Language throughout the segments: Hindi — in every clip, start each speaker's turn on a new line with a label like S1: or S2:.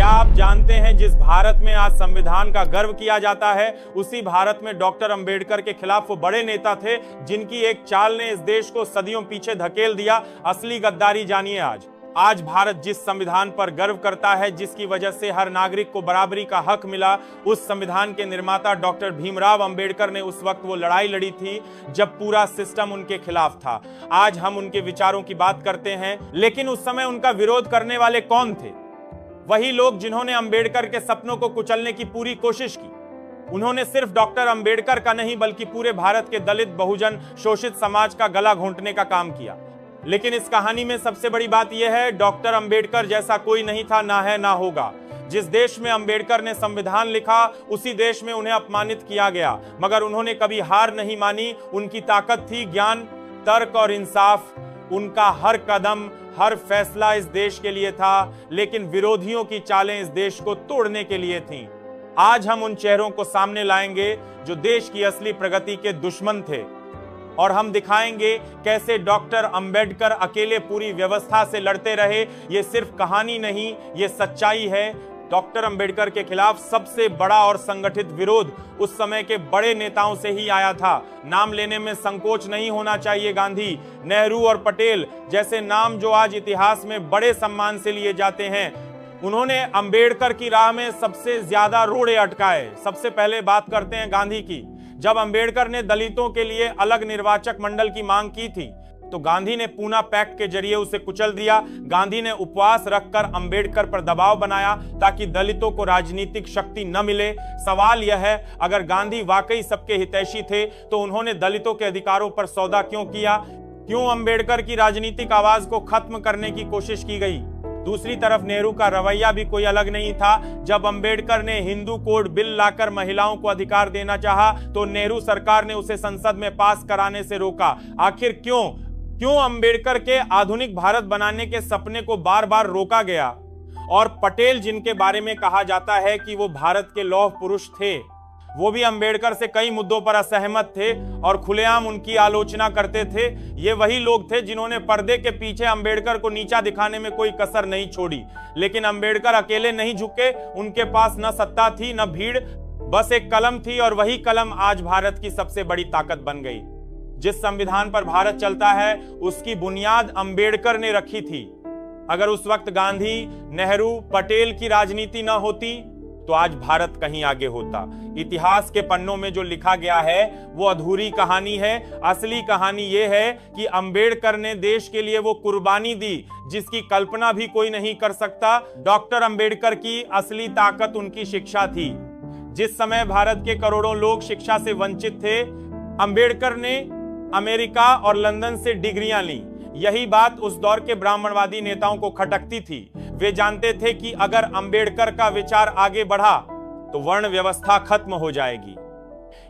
S1: क्या आप जानते हैं जिस भारत में आज संविधान का गर्व किया जाता है, उसी भारत में डॉक्टर अंबेडकर के खिलाफ वो बड़े नेता थे जिनकी एक चाल ने इस देश को सदियों पीछे धकेल दिया। असली गद्दारी जानिए आज भारत जिस संविधान पर गर्व करता है, जिसकी वजह से हर नागरिक को बराबरी का हक मिला, उस संविधान के निर्माता डॉक्टर भीमराव अंबेडकर ने उस वक्त वो लड़ाई लड़ी थी जब पूरा सिस्टम उनके खिलाफ था। आज हम उनके विचारों की बात करते हैं, लेकिन उस समय उनका विरोध करने वाले कौन थे? वही लोग जिन्होंने अंबेडकर के सपनों को कुचलने की पूरी कोशिश की। उन्होंने सिर्फ डॉक्टर अंबेडकर का नहीं बल्कि पूरे भारत के दलित, बहुजन, शोषित समाज का गला घोंटने का काम किया। लेकिन इस कहानी में सबसे बड़ी बात यह है, डॉक्टर अंबेडकर जैसा कोई नहीं था, ना है ना होगा। जिस देश में अंबेडकर ने संविधान लिखा, उसी देश में उन्हें अपमानित किया गया, मगर उन्होंने कभी हार नहीं मानी। उनकी ताकत थी ज्ञान, तर्क और इंसाफ। उनका हर कदम, हर फैसला इस देश के लिए था, लेकिन विरोधियों की चालें इस देश को तोड़ने के लिए थीं। आज हम उन चेहरों को सामने लाएंगे जो देश की असली प्रगति के दुश्मन थे, और हम दिखाएंगे कैसे डॉक्टर अंबेडकर अकेले पूरी व्यवस्था से लड़ते रहे। ये सिर्फ कहानी नहीं, ये सच्चाई है। डॉक्टर अंबेडकर के खिलाफ सबसे बड़ा और संगठित विरोध उस समय के बड़े नेताओं से ही आया था। नाम लेने में संकोच नहीं होना चाहिए। गांधी, नेहरू और पटेल जैसे नाम जो आज इतिहास में बड़े सम्मान से लिए जाते हैं, उन्होंने अंबेडकर की राह में सबसे ज्यादा रोड़े अटकाए। सबसे पहले बात करते हैं गांधी की। जब अंबेडकर ने दलितों के लिए अलग निर्वाचक मंडल की मांग की थी, तो गांधी ने पूना पैक्ट के जरिए उसे कुचल दिया। गांधी ने उपवास रखकर अंबेडकर पर दबाव बनाया ताकि दलितों को राजनीतिक शक्ति न मिले। सवाल यह है, अगर गांधी वाकई सबके हितैषी थे तो उन्होंने दलितों के अधिकारों पर सौदा क्यों किया? क्यों अंबेडकर की राजनीतिक आवाज को खत्म करने की कोशिश की गई? दूसरी तरफ नेहरू का रवैया भी कोई अलग नहीं था। जब अंबेडकर ने हिंदू कोड बिल लाकर महिलाओं को अधिकार देना चाहा, तो नेहरू सरकार ने उसे संसद में पास कराने से रोका। आखिर क्यों अंबेडकर के आधुनिक भारत बनाने के सपने को बार बार रोका गया? और पटेल, जिनके बारे में कहा जाता है कि वो भारत के लौह पुरुष थे, वो भी अंबेडकर से कई मुद्दों पर असहमत थे और खुलेआम उनकी आलोचना करते थे। ये वही लोग थे जिन्होंने पर्दे के पीछे अंबेडकर को नीचा दिखाने में कोई कसर नहीं छोड़ी। लेकिन अंबेडकर अकेले नहीं झुके। उनके पास न सत्ता थी, न भीड़, बस एक कलम थी, और वही कलम आज भारत की सबसे बड़ी ताकत बन गई। जिस संविधान पर भारत चलता है, उसकी बुनियाद अंबेडकर ने रखी थी। अगर उस वक्त गांधी, नेहरू, पटेल की राजनीति न होती तो आज भारत कहीं आगे होता। इतिहास के पन्नों में जो लिखा गया है वो अधूरी कहानी है। असली कहानी ये है कि अंबेडकर ने देश के लिए वो कुर्बानी दी जिसकी कल्पना भी कोई नहीं कर सकता। डॉक्टर अंबेडकर की असली ताकत उनकी शिक्षा थी। जिस समय भारत के करोड़ों लोग शिक्षा से वंचित थे, अंबेडकर ने अमेरिका और लंदन से डिग्रियां ली। यही बात उस दौर के ब्राह्मणवादी नेताओं को खटकती थी। वे जानते थे कि अगर अंबेडकर का विचार आगे बढ़ा तो वर्ण व्यवस्था खत्म हो जाएगी।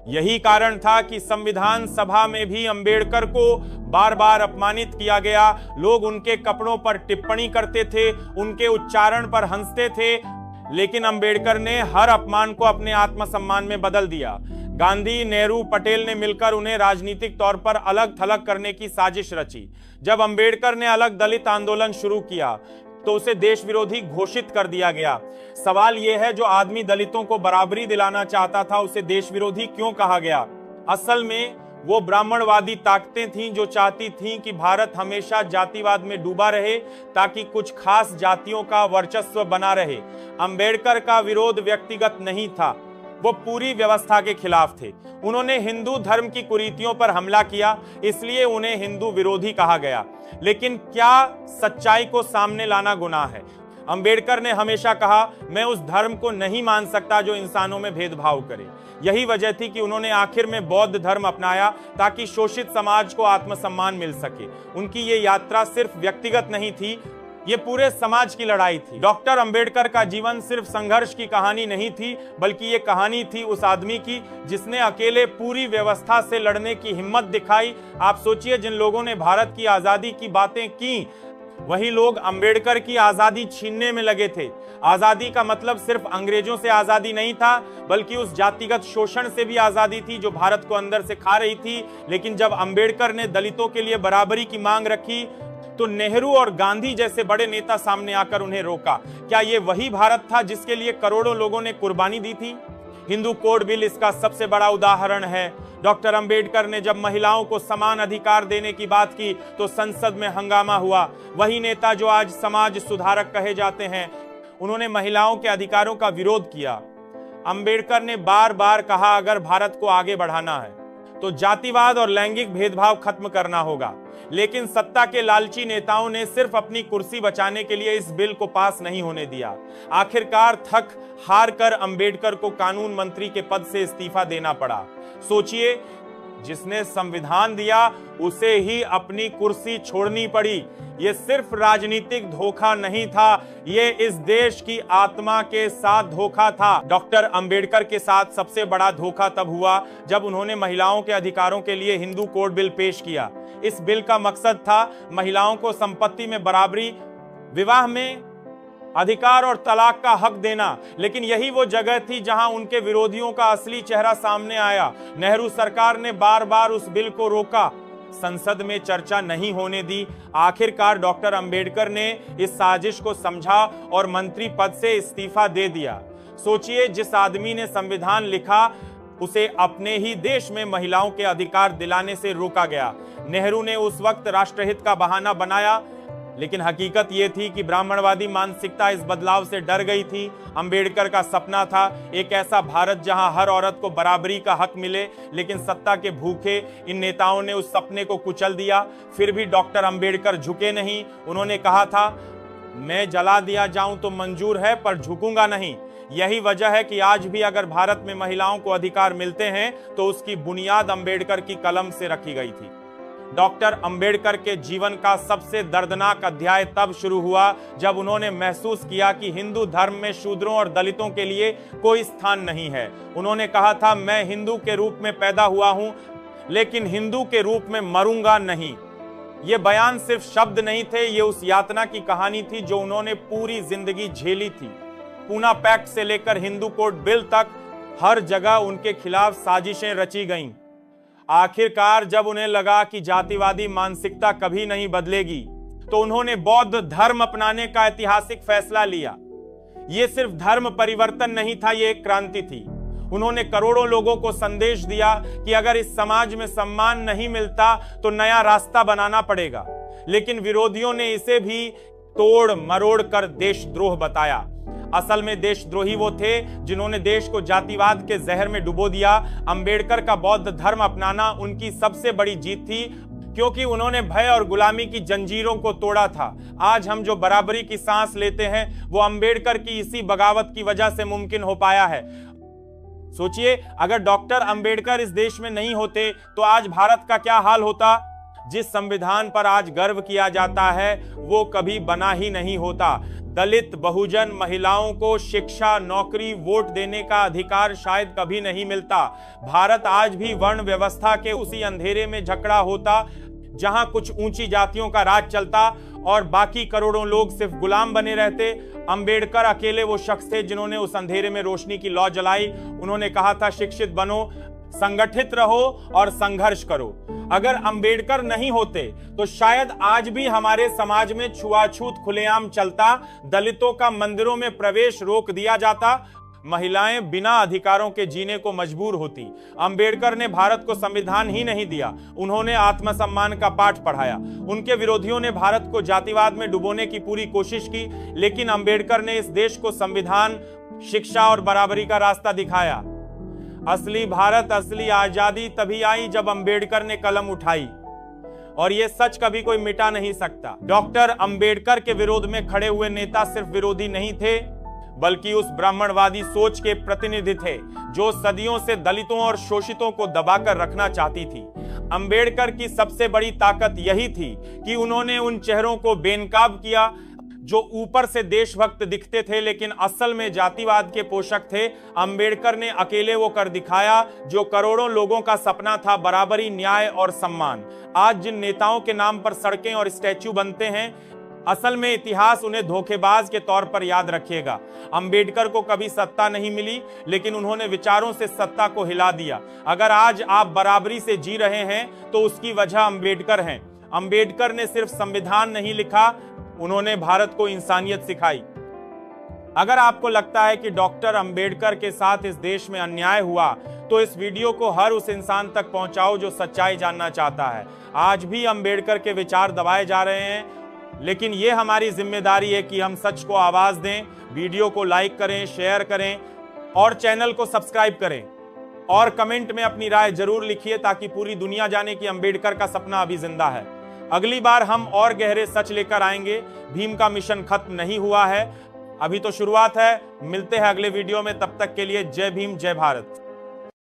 S1: यही कारण था कि संविधान सभा में भी अंबेडकर को बार बार अपमानित किया गया। लोग उनके कपड़ों पर टिप्पणी करते थे, उनके उच्चारण पर हंसते थे, लेकिन अंबेडकर ने हर अपमान को अपने आत्मसम्मान में बदल दिया। गांधी, नेहरू, पटेल ने मिलकर उन्हें राजनीतिक तौर पर अलग थलग करने की साजिश रची। जब अंबेडकर ने अलग दलित आंदोलन शुरू किया तो उसे देश विरोधी घोषित कर दिया गया। सवाल यह है, जो आदमी दलितों को बराबरी दिलाना चाहता था, उसे देश विरोधी क्यों कहा गया? असल में वो ब्राह्मणवादी ताकतें थीं जो चाहती थीं कि भारत हमेशा जातिवाद में डूबा रहे ताकि कुछ खास जातियों का वर्चस्व बना रहे। अंबेडकर का विरोध व्यक्तिगत नहीं था, वो पूरी व्यवस्था के खिलाफ थे। उन्होंने हिंदू धर्म की कुरीतियों पर हमला किया, इसलिए उन्हें हिंदू विरोधी कहा गया। लेकिन क्या सच्चाई को सामने लाना गुनाह है? अंबेडकर ने हमेशा कहा, मैं उस धर्म को नहीं मान सकता जो इंसानों में भेदभाव करे। यही वजह थी कि उन्होंने आखिर में बौद्ध धर्म अपनाया ताकि शोषित समाज को आत्मसम्मान मिल सके। उनकी ये यात्रा सिर्फ व्यक्तिगत नहीं थी, ये पूरे समाज की लड़ाई थी। डॉक्टर अंबेडकर का जीवन सिर्फ संघर्ष की कहानी नहीं थी, बल्कि ये कहानी थी उस आदमी की जिसने अकेले पूरी व्यवस्था से लड़ने की हिम्मत दिखाई। आप सोचिए, जिन लोगों ने भारत की आजादी की बातें की, वही लोग अंबेडकर की आजादी छीनने में लगे थे। आजादी का मतलब सिर्फ अंग्रेजों से आजादी नहीं था, बल्कि उस जातिगत शोषण से भी आजादी थी जो भारत को अंदर से खा रही थी। लेकिन जब अंबेडकर ने दलितों के लिए बराबरी की मांग रखी, तो नेहरू और गांधी जैसे बड़े नेता सामने आकर उन्हें रोका। क्या ये वही भारत था जिसके लिए करोड़ों लोगों ने कुर्बानी दी थी? हिंदू कोड बिल इसका सबसे बड़ा उदाहरण है। डॉक्टर अंबेडकर ने जब महिलाओं को समान अधिकार देने की बात की तो संसद में हंगामा हुआ। वही नेता जो आज समाज सुधारक कहे जाते हैं, उन्होंने महिलाओं के अधिकारों का विरोध किया। अंबेडकर ने बार बार कहा, अगर भारत को आगे बढ़ाना है तो जातिवाद और लैंगिक भेदभाव खत्म करना होगा। लेकिन सत्ता के लालची नेताओं ने सिर्फ अपनी कुर्सी बचाने के लिए इस बिल को पास नहीं होने दिया। आखिरकार थक हार कर अंबेडकर को कानून मंत्री के पद से इस्तीफा देना पड़ा। सोचिए, जिसने संविधान दिया उसे ही अपनी कुर्सी छोड़नी पड़ी। ये सिर्फ राजनीतिक धोखा नहीं था, ये इस देश की आत्मा के साथ धोखा था। डॉक्टर अंबेडकर के साथ सबसे बड़ा धोखा तब हुआ जब उन्होंने महिलाओं के अधिकारों के लिए हिंदू कोड बिल पेश किया। इस बिल का मकसद था महिलाओं को संपत्ति में बराबरी, विवाह में अधिकार और तलाक का हक देना। लेकिन यही वो जगह थी जहां उनके विरोधियों का असली चेहरा सामने आया। नेहरू सरकार ने बार बार उस बिल को रोका, संसद में चर्चा नहीं होने दी। आखिरकार डॉक्टर अंबेडकर ने इस साजिश को समझा और मंत्री पद से इस्तीफा दे दिया। सोचिए, जिस आदमी ने संविधान लिखा उसे अपने ही देश में महिलाओं के अधिकार दिलाने से रोका गया। नेहरू ने उस वक्त राष्ट्रहित का बहाना बनाया, लेकिन हकीकत यह थी कि ब्राह्मणवादी मानसिकता इस बदलाव से डर गई थी। अंबेडकर का सपना था एक ऐसा भारत जहां हर औरत को बराबरी का हक मिले, लेकिन सत्ता के भूखे इन नेताओं ने उस सपने को कुचल दिया। फिर भी डॉक्टर अंबेडकर झुके नहीं। उन्होंने कहा था, मैं जला दिया जाऊं तो मंजूर है, पर झुकूंगा नहीं। यही वजह है कि आज भी अगर भारत में महिलाओं को अधिकार मिलते हैं तो उसकी बुनियाद अंबेडकर की कलम से रखी गई थी। डॉक्टर अंबेडकर के जीवन का सबसे दर्दनाक अध्याय तब शुरू हुआ जब उन्होंने महसूस किया कि हिंदू धर्म में शूद्रों और दलितों के लिए कोई स्थान नहीं है। उन्होंने कहा था, मैं हिंदू के रूप में पैदा हुआ हूं, लेकिन हिंदू के रूप में मरूंगा नहीं। ये बयान सिर्फ शब्द नहीं थे, ये उस यातना की कहानी थी जो उन्होंने पूरी जिंदगी झेली थी। पूना पैक्ट से लेकर हिंदू कोड बिल तक हर जगह उनके खिलाफ साजिशें रची गईं। आखिरकार जब उन्हें लगा कि जातिवादी मानसिकता कभी नहीं बदलेगी, तो उन्होंने बौद्ध धर्म अपनाने का ऐतिहासिक फैसला लिया। यह सिर्फ धर्म परिवर्तन नहीं था, यह एक क्रांति थी। उन्होंने करोड़ों लोगों को संदेश दिया कि अगर इस समाज में सम्मान नहीं मिलता तो नया रास्ता बनाना पड़ेगा। लेकिन विरोधियों ने इसे भी तोड़ मरोड़ कर देशद्रोह बताया। असल में देशद्रोही वो थे जिन्होंने देश को जातिवाद के जहर में डुबो दिया। अंबेडकर का बौद्ध धर्म अपनाना उनकी सबसे बड़ी जीत थी, क्योंकि उन्होंने भय और गुलामी की जंजीरों को तोड़ा था। आज हम जो बराबरी की सांस लेते हैं वो अंबेडकर की इसी बगावत की वजह से मुमकिन हो पाया है। सोचिए, अगर डॉक्टर अंबेडकर इस देश में नहीं होते तो आज भारत का क्या हाल होता। जिस संविधान पर आज गर्व किया जाता है वो कभी बना ही नहीं होता। दलित, बहुजन, महिलाओं को शिक्षा, नौकरी, वोट देने का अधिकार शायद कभी नहीं मिलता। भारत आज भी वर्ण व्यवस्था के उसी अंधेरे में जकड़ा होता जहां कुछ ऊंची जातियों का राज चलता और बाकी करोड़ों लोग सिर्फ गुलाम बने रहते। अंबेडकर अकेले वो शख्स थे जिन्होंने उस अंधेरे में रोशनी की लौ जलाई। उन्होंने कहा था, शिक्षित बनो, संगठित रहो और संघर्ष करो। अगर अंबेडकर नहीं होते तो शायद आज भी हमारे समाज में छुआछूत खुलेआम चलता, दलितों का मंदिरों में प्रवेश रोक दिया जाता, महिलाएं बिना अधिकारों के जीने को मजबूर होती। अंबेडकर ने भारत को संविधान ही नहीं दिया, उन्होंने आत्मसम्मान का पाठ पढ़ाया। उनके विरोधियों ने भारत को जातिवाद में डुबोने की पूरी कोशिश की, लेकिन अंबेडकर ने इस देश को संविधान, शिक्षा और बराबरी का रास्ता दिखाया। असली भारत, असली आजादी तभी आई जब अंबेडकर ने कलम उठाई, और यह सच कभी कोई मिटा नहीं सकता। डॉक्टर अंबेडकर के विरोध में खड़े हुए नेता सिर्फ विरोधी नहीं थे, बल्कि उस ब्राह्मणवादी सोच के प्रतिनिधि थे जो सदियों से दलितों और शोषितों को दबाकर रखना चाहती थी। अंबेडकर की सबसे बड़ी ताकत यही थी कि उन्होंने उन चेहरों को बेनकाब किया जो ऊपर से देशभक्त दिखते थे लेकिन असल में जातिवाद के पोषक थे। अंबेडकर ने अकेले वो कर दिखाया जो करोड़ों लोगों का सपना था, बराबरी, न्याय और सम्मान। आज जिन नेताओं के नाम पर सड़कें और स्टैच्यू बनते हैं, असल में इतिहास उन्हें धोखेबाज के तौर पर याद रखेगा। अंबेडकर को कभी सत्ता नहीं मिली, लेकिन उन्होंने विचारों से सत्ता को हिला दिया। अगर आज आप बराबरी से जी रहे हैं तो उसकी वजह अंबेडकर हैं। अंबेडकर ने सिर्फ संविधान नहीं लिखा, उन्होंने भारत को इंसानियत सिखाई। अगर आपको लगता है कि डॉक्टर अंबेडकर के साथ इस देश में अन्याय हुआ, तो इस वीडियो को हर उस इंसान तक पहुंचाओ जो सच्चाई जानना चाहता है। आज भी अंबेडकर के विचार दबाए जा रहे हैं, लेकिन ये हमारी जिम्मेदारी है कि हम सच को आवाज दें। वीडियो को लाइक करें, शेयर करें और चैनल को सब्सक्राइब करें और कमेंट में अपनी राय जरूर लिखिए ताकि पूरी दुनिया जाने कि अंबेडकर का सपना अभी जिंदा है। अगली बार हम और गहरे सच लेकर आएंगे। भीम का मिशन खत्म नहीं हुआ है, अभी तो शुरुआत है। मिलते हैं अगले वीडियो में, तब तक के लिए जय भीम, जय भारत।